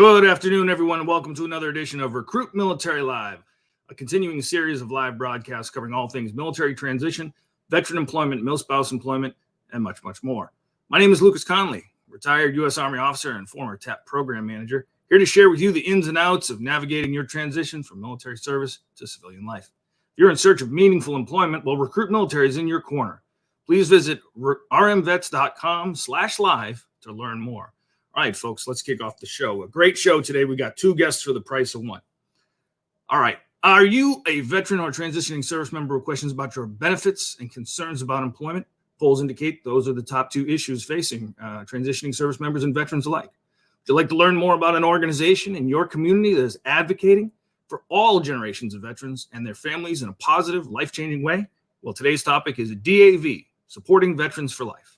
Good afternoon, everyone, and welcome to another edition of Recruit Military Live, a continuing series of live broadcasts covering all things military transition, veteran employment, mil-spouse employment, and much, much more. My name is Lucas Connolly, retired U.S. Army officer and former TAP program manager, here to share with you the ins and outs of navigating your transition from military service to civilian life. If you're in search of meaningful employment, well, Recruit Military is in your corner. Please visit rmvets.com/live to learn more. All right, folks, let's kick off the show. A great show today. We got two guests for the price of one. All right. Are you a veteran or transitioning service member with questions about your benefits and concerns about employment? Polls indicate those are the top two issues facing transitioning service members and veterans alike. Would you like to learn more about an organization in your community that is advocating for all generations of veterans and their families in a positive, life-changing way? Well, today's topic is DAV, Supporting Veterans for Life.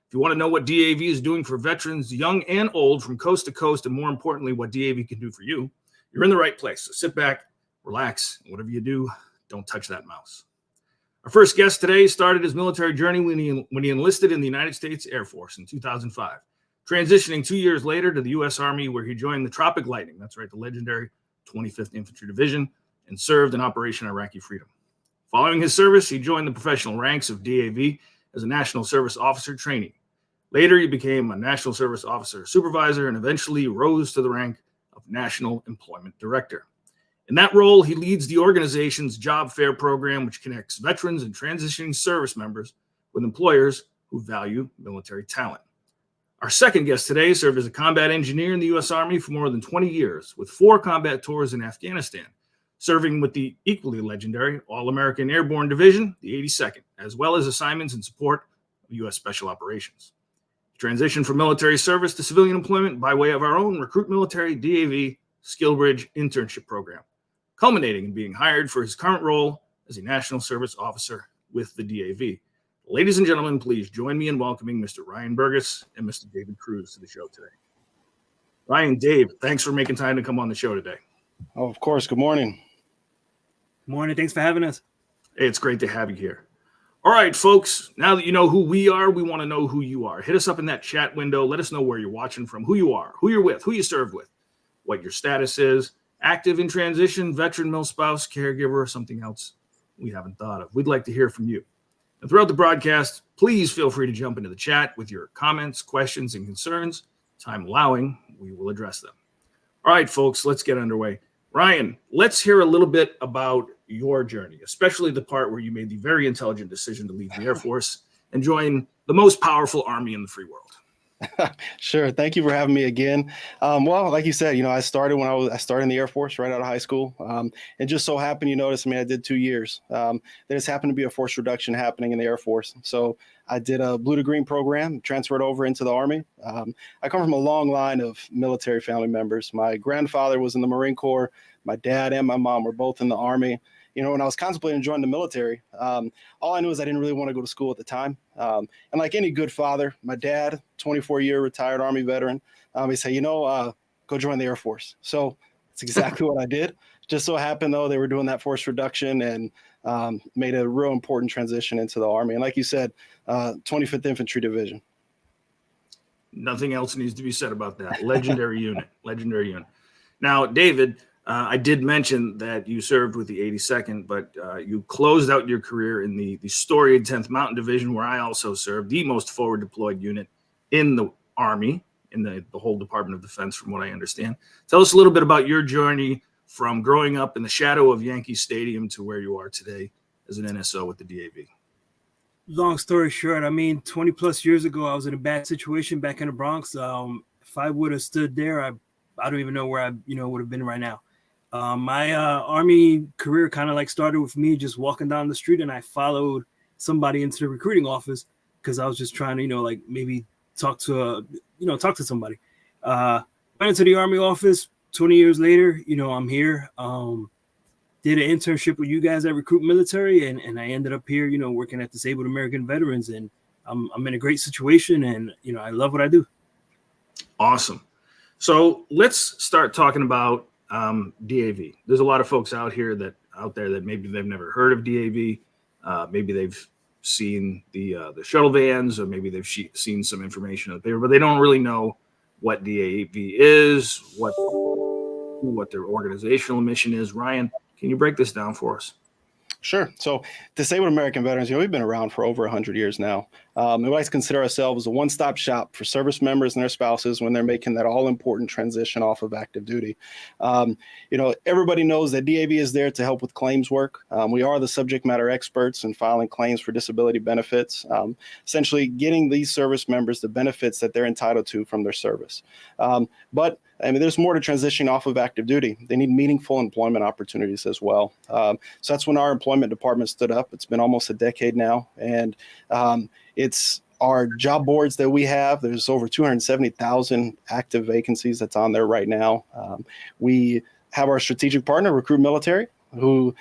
If you want to know what DAV is doing for veterans, young and old, from coast to coast, and more importantly, what DAV can do for you, you're in the right place. So sit back, relax, and whatever you do, don't touch that mouse. Our first guest today started his military journey when he enlisted in the United States Air Force in 2005, transitioning 2 years later to the U.S. Army, where he joined the Tropic Lightning, that's right, the legendary 25th Infantry Division, and served in Operation Iraqi Freedom. Following his service, he joined the professional ranks of DAV as a National Service Officer trainee. Later, he became a National Service Officer Supervisor and eventually rose to the rank of National Employment Director. In that role, he leads the organization's job fair program, which connects veterans and transitioning service members with employers who value military talent. Our second guest today served as a combat engineer in the U.S. Army for more than 20 years, with 4 combat tours in Afghanistan, serving with the equally legendary All-American Airborne Division, the 82nd, as well as assignments in support of U.S. Special Operations. Transition from military service to civilian employment by way of our own Recruit Military DAV Skill Bridge internship program, culminating in being hired for his current role as a National Service Officer with the DAV. Ladies and gentlemen, please join me in welcoming Mr. Ryan Burgos and Mr. David Cruz to the show today. Ryan, Dave, thanks for making time to come on the show today. Oh, of course. Good morning. Good morning. Thanks for having us. Hey, it's great to have you here. All right, folks, now that you know who we are, we want to know who you are. Hit us up in that chat window. Let us know where you're watching from, who you are, who you're with, who you serve with, what your status is, active in transition, veteran, mil-spouse, caregiver, or something else we haven't thought of. We'd like to hear from you. And throughout the broadcast, please feel free to jump into the chat with your comments, questions, and concerns. Time allowing, we will address them. All right, folks, let's get underway. Ryan, let's hear a little bit about your journey, especially the part where you made the very intelligent decision to leave the Air Force and join the most powerful army in the free world. Sure. Thank you for having me again. Well, like you said, I started I started in the Air Force right out of high school. It just so happened, you notice, I did 2 years. There just happened to be a force reduction happening in the Air Force. So I did a blue to green program, transferred over into the Army. I come from a long line of military family members. My grandfather was in the Marine Corps. My dad and my mom were both in the Army. When I was contemplating joining the military, all I knew is I didn't really want to go to school at the time. And like any good father, my dad, 24-year retired Army veteran, he said, go join the Air Force. So that's exactly what I did. Just so happened, though, they were doing that force reduction and made a real important transition into the Army. And like you said, 25th Infantry Division. Nothing else needs to be said about that. Legendary unit. Legendary unit. Now, David, I did mention that you served with the 82nd, but you closed out your career in the storied 10th Mountain Division, where I also served, the most forward deployed unit in the Army, in the whole Department of Defense, from what I understand. Tell us a little bit about your journey from growing up in the shadow of Yankee Stadium to where you are today as an NSO with the DAV. Long story short, 20 plus years ago, I was in a bad situation back in the Bronx. If I would have stood there, I don't even know where I would have been right now. My Army career kind of started with me just walking down the street, and I followed somebody into the recruiting office because I was just trying to maybe talk to somebody. Went into the Army office. 20 years later, I'm here. Did an internship with you guys at Recruit Military, and I ended up here, working at Disabled American Veterans, and I'm in a great situation, and I love what I do. Awesome. So let's start talking about DAV. There's a lot of folks out there that maybe they've never heard of DAV. Maybe they've seen the shuttle vans, or maybe they've seen some information on the paper, but they don't really know what DAV is, what their organizational mission is. Ryan, can you break this down for us? Sure. So disabled American veterans, we've been around for over 100 years now. We like to consider ourselves a one-stop shop for service members and their spouses when they're making that all-important transition off of active duty. Everybody knows that DAV is there to help with claims work. We are the subject matter experts in filing claims for disability benefits, essentially getting these service members the benefits that they're entitled to from their service. But there's more to transitioning off of active duty. They need meaningful employment opportunities as well. So that's when our employment department stood up. It's been almost a decade now. And it's our job boards that we have. There's over 270,000 active vacancies that's on there right now. We have our strategic partner, RecruitMilitary, who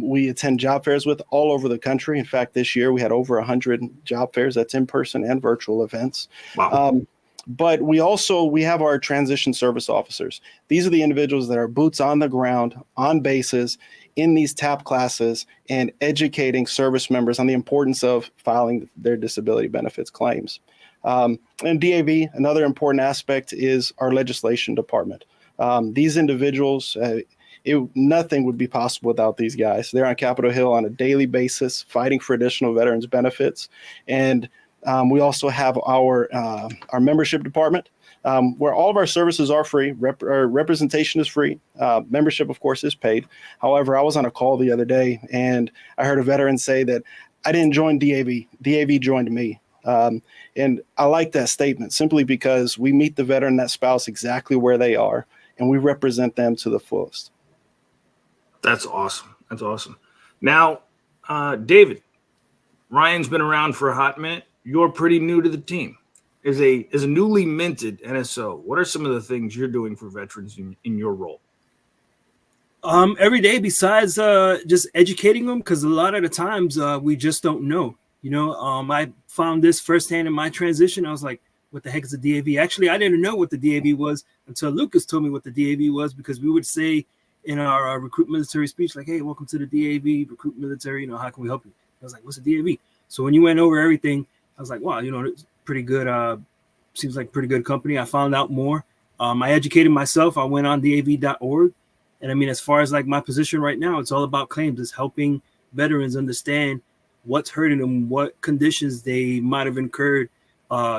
we attend job fairs with all over the country. In fact, this year we had over 100 job fairs. That's in-person and virtual events. Wow. But we have our transition service officers. These are the individuals that are boots on the ground, on bases, in these TAP classes, and educating service members on the importance of filing their disability benefits claims. And DAV, another important aspect is our legislation department. These individuals, nothing would be possible without these guys. They're on Capitol Hill on a daily basis, fighting for additional veterans benefits. And we also have our membership department, where all of our services are free. Representation is free. Membership, of course, is paid. However, I was on a call the other day, and I heard a veteran say that I didn't join DAV. DAV joined me. And I like that statement simply because we meet the veteran and that spouse exactly where they are, and we represent them to the fullest. That's awesome. That's awesome. Now, David, Ryan's been around for a hot minute. You're pretty new to the team. As a newly minted NSO, what are some of the things you're doing for veterans in your role? Every day, besides just educating them, because a lot of the times we just don't know. I found this firsthand in my transition. I was like, what the heck is a DAV? Actually, I didn't know what the DAV was until Lucas told me what the DAV was, because we would say in our recruit military speech, like, hey, welcome to the DAV, recruit military, how can we help you? I was like, what's a DAV? So when you went over everything, I was like, wow, it's pretty good. Seems like pretty good company. I found out more. I educated myself. I went on DAV.org. And as far as like my position right now, it's all about claims. It's helping veterans understand what's hurting them, what conditions they might have incurred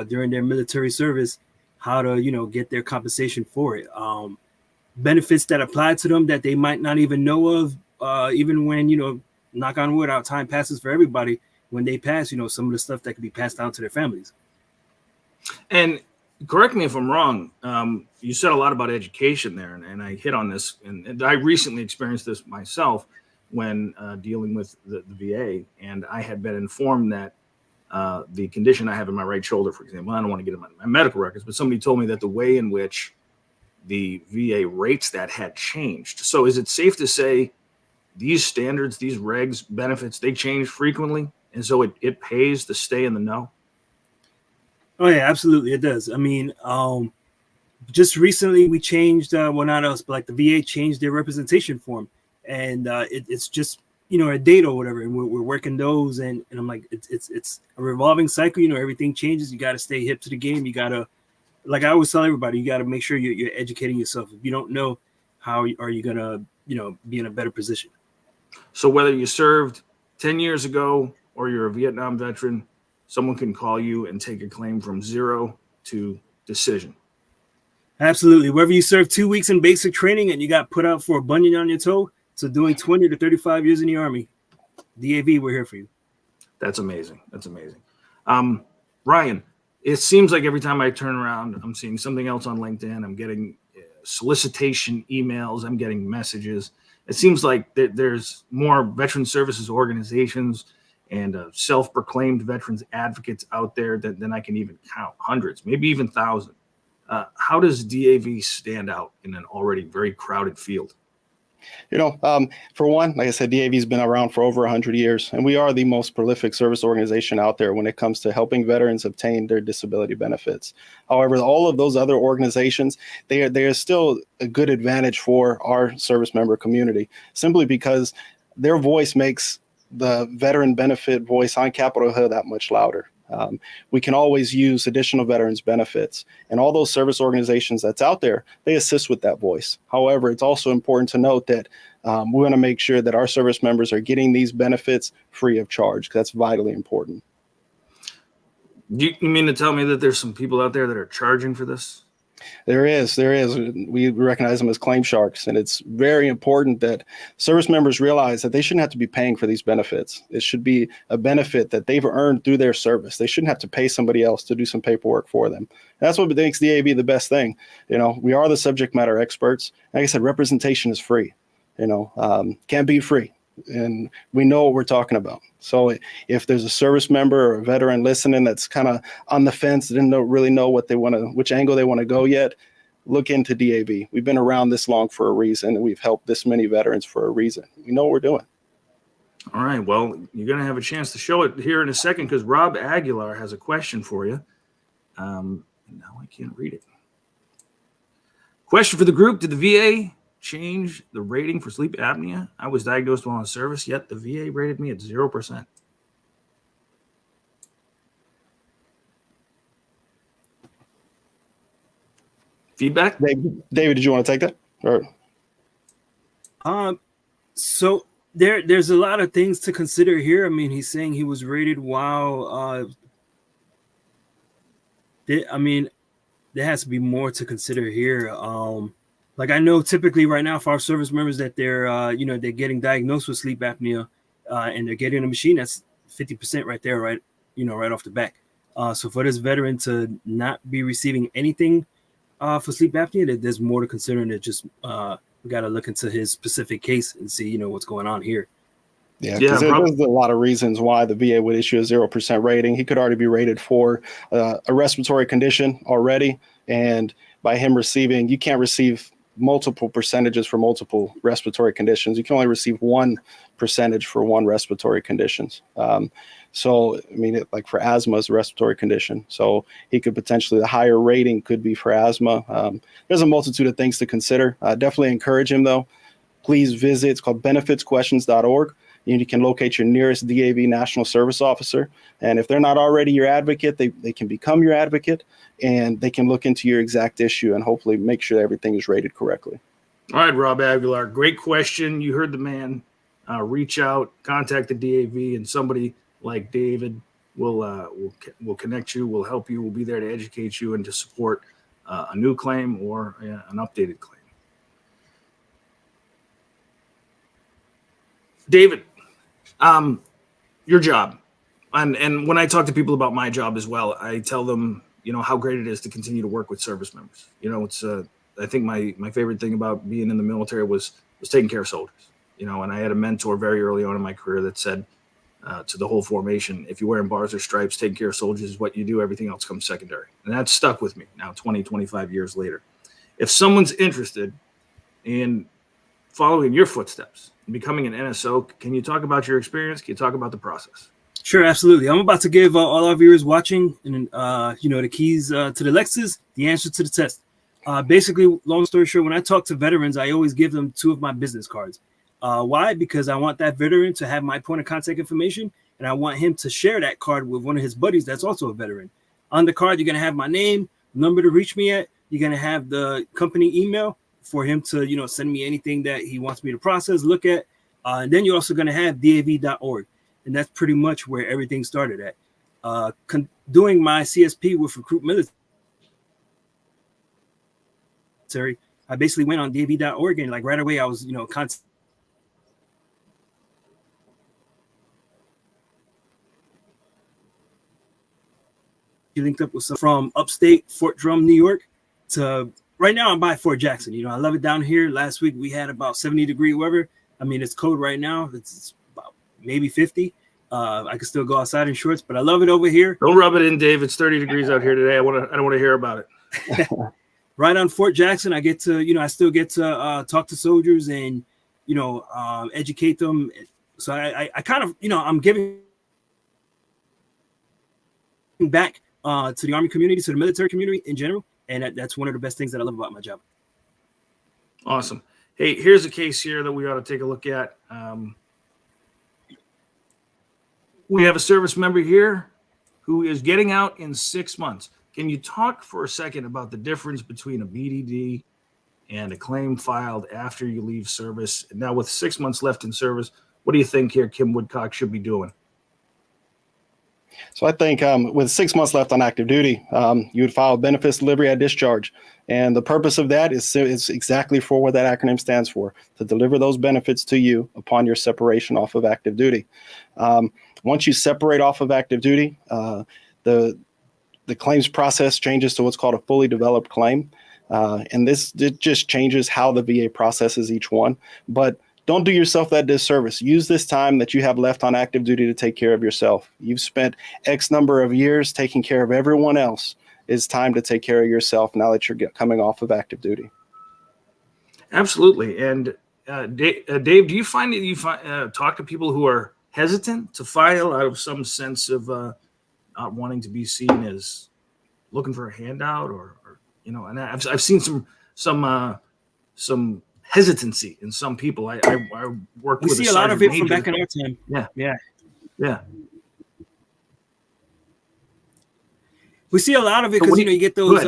during their military service, how to, get their compensation for it. Benefits that apply to them that they might not even know of, even when, knock on wood, our time passes for everybody. When they pass, some of the stuff that could be passed down to their families. And correct me if I'm wrong. You said a lot about education there, and I hit on this. And I recently experienced this myself when dealing with the VA. And I had been informed that the condition I have in my right shoulder, for example, I don't want to get into my medical records, but somebody told me that the way in which the VA rates that had changed. So is it safe to say these standards, these regs, benefits, they change frequently? And so it pays to stay in the know? Oh, yeah, absolutely. It does. Just recently we changed, well, not us, but like the VA changed their representation form. And it's just, a date or whatever. And we're working those. And I'm like, it's a revolving cycle. Everything changes. You got to stay hip to the game. You got to, like I always tell everybody, you got to make sure you're educating yourself. If you don't know, how are you going to, be in a better position? So whether you served 10 years ago or you're a Vietnam veteran, someone can call you and take a claim from zero to decision. Absolutely. Whether you served 2 weeks in basic training and you got put out for a bunion on your toe, to doing 20 to 35 years in the Army, DAV, we're here for you. That's amazing. That's amazing. Ryan, it seems like every time I turn around, I'm seeing something else on LinkedIn. I'm getting solicitation emails. I'm getting messages. It seems like there's more veteran services organizations and self-proclaimed veterans advocates out there than I can even count. Hundreds, maybe even thousands. How does DAV stand out in an already very crowded field? For one, like I said, DAV has been around for over 100 years, and we are the most prolific service organization out there when it comes to helping veterans obtain their disability benefits. However, all of those other organizations, they are still a good advantage for our service member community, simply because their voice makes the veteran benefit voice on Capitol Hill that much louder. We can always use additional veterans benefits, and all those service organizations that's out there, they assist with that voice. However, it's also important to note that we want to make sure that our service members are getting these benefits free of charge, because that's vitally important. You mean to tell me that there's some people out there that are charging for this? There is. We recognize them as claim sharks, and it's very important that service members realize that they shouldn't have to be paying for these benefits. It should be a benefit that they've earned through their service. They shouldn't have to pay somebody else to do some paperwork for them. And that's what makes DAV the best thing. We are the subject matter experts. Like I said, representation is free. Can't be free. And we know what we're talking about. So if there's a service member or a veteran listening that's kind of on the fence, didn't really know which angle they want to go yet, look into DAV. We've been around this long for a reason, and we've helped this many veterans for a reason. We know what we're doing. All right. Well, you're going to have a chance to show it here in a second, because Rob Aguilar has a question for you. Now I can't read it. Question for the group: did the VA change the rating for sleep apnea? I was diagnosed while in service, yet the VA rated me at 0%. Feedback? David, did you want to take that? Or? So there's a lot of things to consider here. I mean, he's saying he was rated while there has to be more to consider here. Like, I know typically right now for our service members that they're getting diagnosed with sleep apnea, and they're getting a machine, that's 50% right there, right off the back. So for this veteran to not be receiving anything for sleep apnea, there's more to consider, and just we got to look into his specific case and see what's going on here. Yeah, because there's a lot of reasons why the VA would issue a 0% rating. He could already be rated for a respiratory condition already, and by him receiving, you can't receive multiple percentages for multiple respiratory conditions. You can only receive 1% for one respiratory conditions. Like for asthma is a respiratory condition. So he could potentially, the higher rating could be for asthma. There's a multitude of things to consider. Definitely encourage him though. Please visit, it's called benefitsquestions.org. You can locate your nearest DAV National Service Officer. And if they're not already your advocate, they can become your advocate, and they can look into your exact issue and hopefully make sure that everything is rated correctly. All right, Rob Aguilar, great question. You heard the man. Reach out, contact the DAV, and somebody like David will connect you, will help you, will be there to educate you and to support a new claim or an updated claim. David, your job, and when I talk to people about my job as well, I tell them, how great it is to continue to work with service members. It's I think my favorite thing about being in the military was taking care of soldiers. And I had a mentor very early on in my career that said to the whole formation, if you're wearing bars or stripes, taking care of soldiers is what you do. Everything else comes secondary. And that stuck with me now 25 years later. If someone's interested in following your footsteps and becoming an NSO, can you talk about your experience? Can you talk about the process? Sure, absolutely. I'm about to give all our viewers watching and the keys to the Lexus, the answer to the test. Basically, long story short, when I talk to veterans, I always give them 2 of my business cards. Why? Because I want that veteran to have my point of contact information, and I want him to share that card with one of his buddies that's also a veteran. On the card, you're going to have my name, number to reach me at. You're going to have the company email for him to, send me anything that he wants me to process, look at. And then you're also going to have DAV.org. And that's pretty much where everything started at. Doing my CSP with RecruitMilitary, I basically went on DAV.org, and right away I was, linked up with some from upstate Fort Drum, New York, to right now I'm by Fort Jackson. I love it down here. Last week we had about 70-degree weather. I mean, it's cold right now. It's about maybe 50. I can still go outside in shorts, but I love it over here. Don't rub it in, Dave. It's 30 degrees out here today. I don't want to hear about it. Right on Fort Jackson, I get to, I still get to talk to soldiers and, educate them. So I kind of, I'm giving back to the Army community, to the military community in general. And that's one of the best things that I love about my job. Awesome. Hey, here's a case here that we ought to take a look at. We have a service member here who is getting out in 6 months. Can you talk for a second about the difference between a BDD and a claim filed after you leave service? And now with 6 months left in service, what do you think here Kim Woodcock should be doing? So I think with 6 months left on active duty, you would file benefits delivery at discharge. And the purpose of that is exactly for what that acronym stands for, to deliver those benefits to you upon your separation off of active duty. Once you separate off of active duty, the claims process changes to what's called a fully developed claim. And this just changes how the VA processes each one. But don't do yourself that disservice. Use this time that you have left on active duty to take care of yourself. You've spent X number of years taking care of everyone else. It's time to take care of yourself now that you're coming off of active duty. Absolutely. And Dave, do you find that you talk to people who are hesitant to file out of some sense of not wanting to be seen as looking for a handout, or and I've seen some hesitancy in some people. I worked with. We see a lot of it from back in our time. Yeah. We see a lot of it because you get those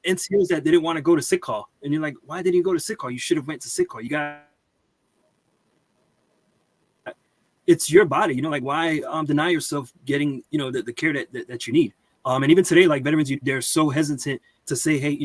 NCOs that didn't want to go to sick call, and you're like, why didn't you go to sick call? You should have went to sick call. It's your body, why deny yourself getting the care that you need. And even today, like veterans, they're so hesitant to say, hey,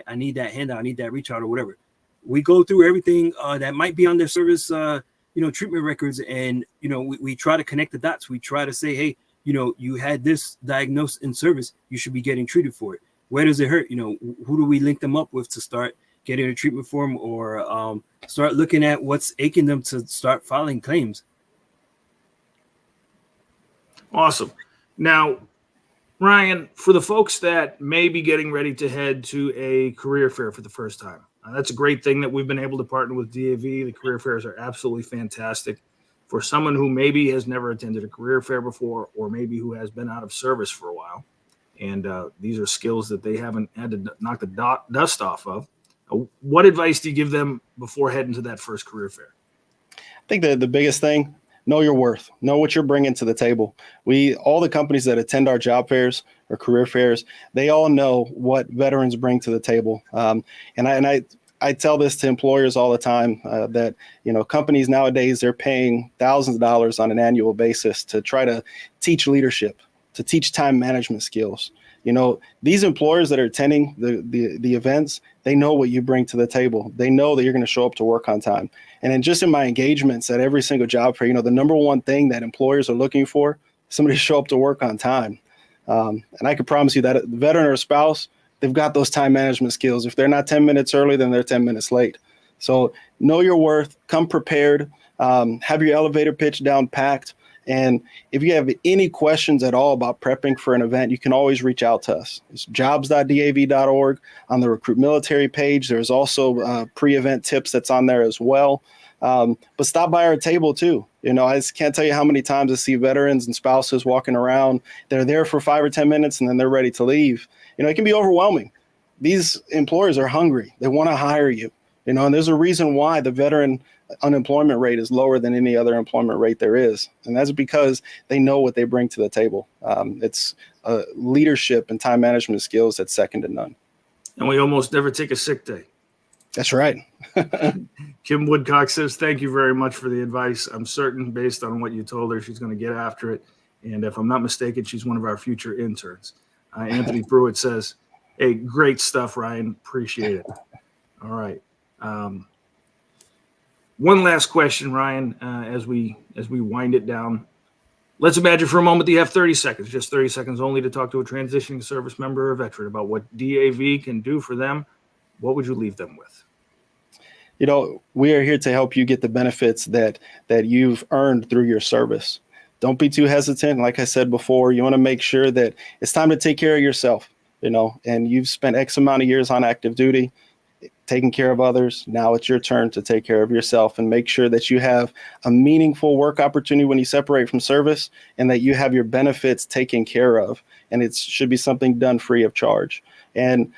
I need that handout, I need that reach out or whatever. We go through everything that might be on their service, treatment records, and we try to connect the dots. We try to say, hey, you had this diagnosed in service, you should be getting treated for it. Where does it hurt? Who do we link them up with to start getting a treatment for them, or start looking at what's aching them to start filing claims? Awesome. Now, Ryan, for the folks that may be getting ready to head to a career fair for the first time, that's a great thing that we've been able to partner with DAV. The career fairs are absolutely fantastic. For someone who maybe has never attended a career fair before, or maybe who has been out of service for a while, and these are skills that they haven't had to knock the dust off of, what advice do you give them before heading to that first career fair? I think that the biggest thing, know your worth, know what you're bringing to the table. All the companies that attend our job fairs or career fairs, they all know what veterans bring to the table. And I tell this to employers all the time that, companies nowadays, they're paying thousands of dollars on an annual basis to try to teach leadership, to teach time management skills. These employers that are attending the events, they know what you bring to the table. They know that you're going to show up to work on time. And then just in my engagements at every single job fair, the number one thing that employers are looking for, somebody to show up to work on time. And I can promise you that the veteran or spouse, they've got those time management skills. If they're not 10 minutes early, then they're 10 minutes late. So know your worth, come prepared, have your elevator pitch down packed. And if you have any questions at all about prepping for an event, you can always reach out to us. It's jobs.dav.org. On the Recruit Military page, there's also pre-event tips that's on there as well. But stop by our table too. I just can't tell you how many times I see veterans and spouses walking around. They're there for 5 or 10 minutes and then they're ready to leave. It can be overwhelming. These employers are hungry. They want to hire you. And there's a reason why the veteran unemployment rate is lower than any other employment rate there is. And that's because they know what they bring to the table. It's leadership and time management skills that's second to none. And we almost never take a sick day. That's right. Kim Woodcock says, thank you very much for the advice. I'm certain, based on what you told her, she's going to get after it. And if I'm not mistaken, she's one of our future interns. Anthony Pruitt says, hey, great stuff, Ryan. Appreciate it. All right. One last question, Ryan, as we wind it down. Let's imagine for a moment that you have 30 seconds, just 30 seconds only, to talk to a transitioning service member or veteran about what DAV can do for them. What would you leave them with? We are here to help you get the benefits that you've earned through your service. Don't be too hesitant. Like I said before, you want to make sure that it's time to take care of yourself, and you've spent X amount of years on active duty, taking care of others. Now it's your turn to take care of yourself and make sure that you have a meaningful work opportunity when you separate from service, and that you have your benefits taken care of. And it should be something done free of charge. And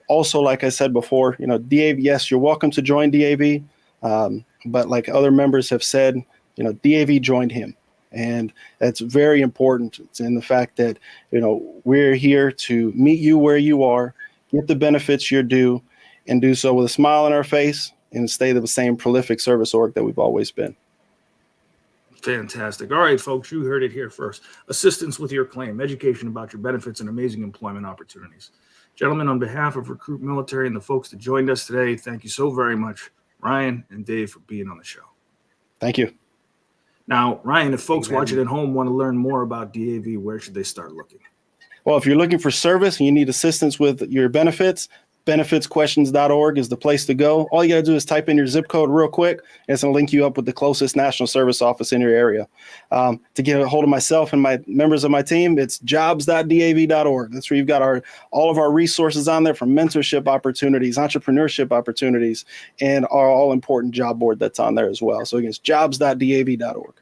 also, like I said before, DAV, yes, you're welcome to join DAV. But like other members have said, DAV joined him. And that's very important. It's in the fact that, we're here to meet you where you are, get the benefits you're due, and do so with a smile on our face and stay the same prolific service org that we've always been. Fantastic. All right, folks, you heard it here first. Assistance with your claim, education about your benefits, and amazing employment opportunities. Gentlemen, on behalf of Recruit Military and the folks that joined us today, thank you so very much, Ryan and Dave, for being on the show. Thank you. Now, Ryan, if folks watching at home want to learn more about DAV, where should they start looking? Well, if you're looking for service and you need assistance with your benefits, benefitsquestions.org is the place to go. All you got to do is type in your zip code real quick, and it's going to link you up with the closest national service office in your area. To get a hold of myself and my members of my team, it's jobs.dav.org. That's where you've got all of our resources on there, from mentorship opportunities, entrepreneurship opportunities, and our all-important job board that's on there as well. So again, it's jobs.dav.org.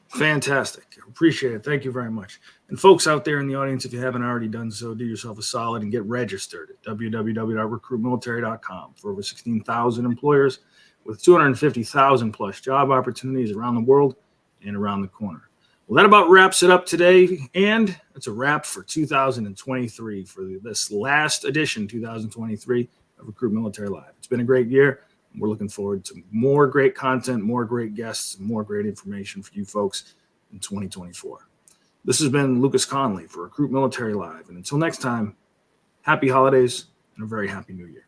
Fantastic. Appreciate it. Thank you very much. And folks out there in the audience, if you haven't already done so, do yourself a solid and get registered at www.recruitmilitary.com for over 16,000 employers with 250,000 plus job opportunities around the world and around the corner. Well, that about wraps it up today, and it's a wrap for 2023 for this last edition, 2023 of Recruit Military Live. It's been a great year. We're looking forward to more great content, more great guests, and more great information for you folks in 2024. This has been Lucas Connolly for Recruit Military Live. And until next time, happy holidays and a very happy new year.